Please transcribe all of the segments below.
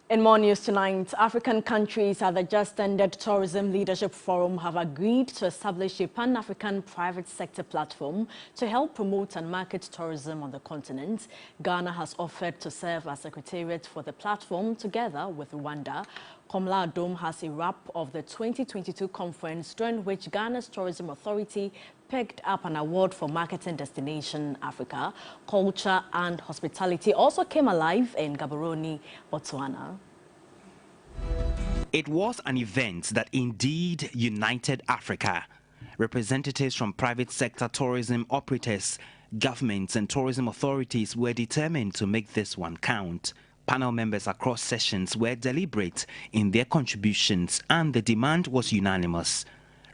In more news tonight, African countries at the just-ended Tourism Leadership Forum have agreed to establish a Pan-African private sector platform to help promote and market tourism on the continent. Ghana has offered to serve as secretariat for the platform together with Rwanda. Komla Adom has a wrap of the 2022 conference, during which Ghana's Tourism Authority picked up an award for marketing destination Africa. Culture and hospitality also came alive in Gaborone, Botswana. It was an event that indeed united Africa. Representatives from private sector tourism operators, governments and tourism authorities were determined to make this one count. Panel members across sessions were deliberate in their contributions, and the demand was unanimous: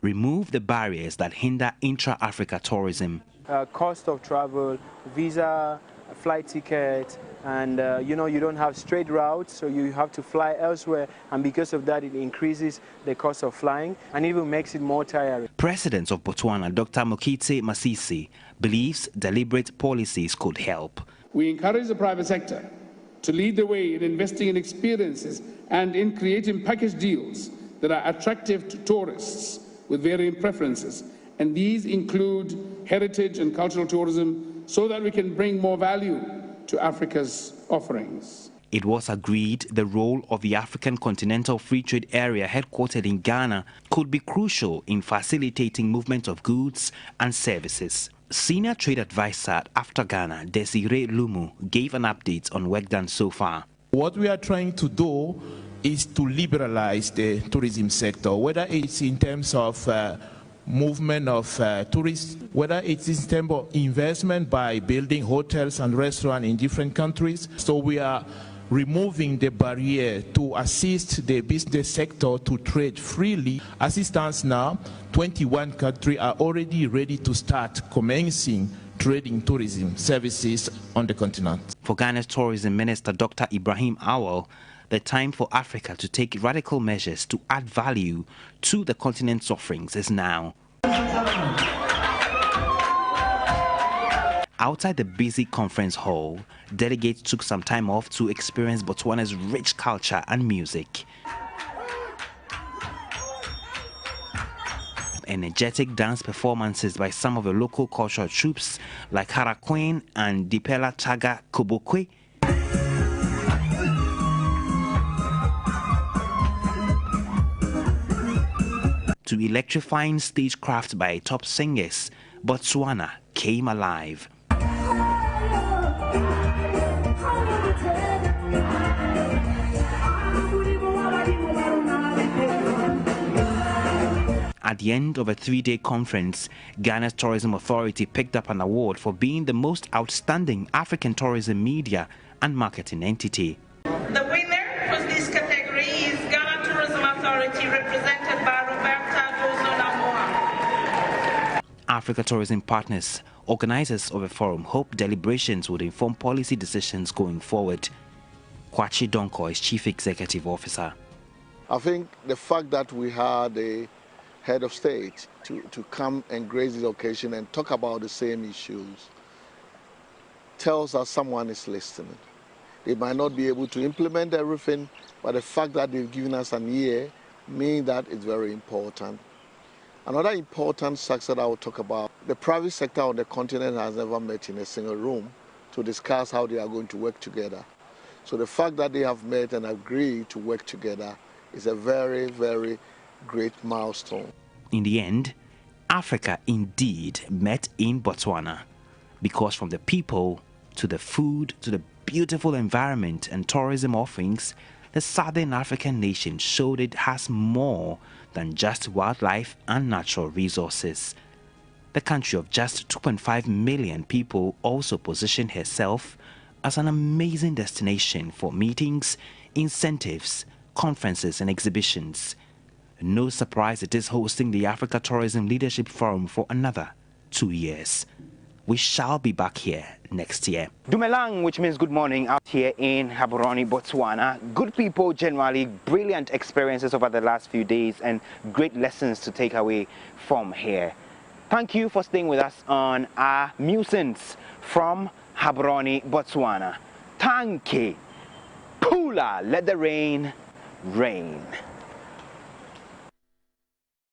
remove the barriers that hinder intra-Africa tourism. Cost of travel, visa, flight ticket, and you don't have straight routes, so you have to fly elsewhere, and because of that it increases the cost of flying and even makes it more tiring. President of Botswana, Dr. Mokite Masisi, believes deliberate policies could help. We encourage the private sector to lead the way in investing in experiences and in creating package deals that are attractive to tourists with varying preferences, and these include heritage and cultural tourism, so that we can bring more value to Africa's offerings. It was agreed the role of the African Continental Free Trade Area headquartered in Ghana could be crucial in facilitating movement of goods and services. Senior Trade Advisor at After Ghana, Desiree Lumu, gave an update on work done so far. What we are trying to do is to liberalize the tourism sector, whether it's in terms of movement of tourists, whether it's in terms of investment by building hotels and restaurants in different countries. So we are removing the barrier to assist the business sector to trade freely. As it stands now, 21 countries are already ready to start commencing trading tourism services on the continent. For Ghana's Tourism Minister Dr. Ibrahim Awal, the time for Africa to take radical measures to add value to the continent's offerings is now. Outside the busy conference hall, delegates took some time off to experience Botswana's rich culture and music. Energetic dance performances by some of the local cultural troops like Harakwen and Dipela Chaga Kobokwe to electrifying stagecraft by top singers, Botswana came alive. At the end of a 3-day conference, Ghana's Tourism Authority picked up an award for being the most outstanding African tourism media and marketing entity. The winner for this category is Ghana Tourism Authority, represented by Africa Tourism Partners, organizers of the forum, hope deliberations would inform policy decisions going forward. Kwachi Donko is Chief Executive Officer. I think the fact that we had a head of state to come and grace this occasion and talk about the same issues tells us someone is listening. They might not be able to implement everything, but the fact that they've given us a year means that it's very important. Another important success I will talk about, the private sector on the continent has never met in a single room to discuss how they are going to work together. So the fact that they have met and agreed to work together is a very, very great milestone. In the end, Africa indeed met in Botswana, because from the people to the food to the beautiful environment and tourism offerings, the Southern African nation showed it has more than just wildlife and natural resources. The country of just 2.5 million people also positioned herself as an amazing destination for meetings, incentives, conferences and exhibitions. No surprise it is hosting the Africa Tourism Leadership Forum for another 2 years. We shall be back here next year. Dumelang, which means good morning, out here in Gaborone, Botswana. Good people generally, brilliant experiences over the last few days and great lessons to take away from here. Thank you for staying with us on our musings from Gaborone, Botswana. Thank you. cooler, let the rain rain.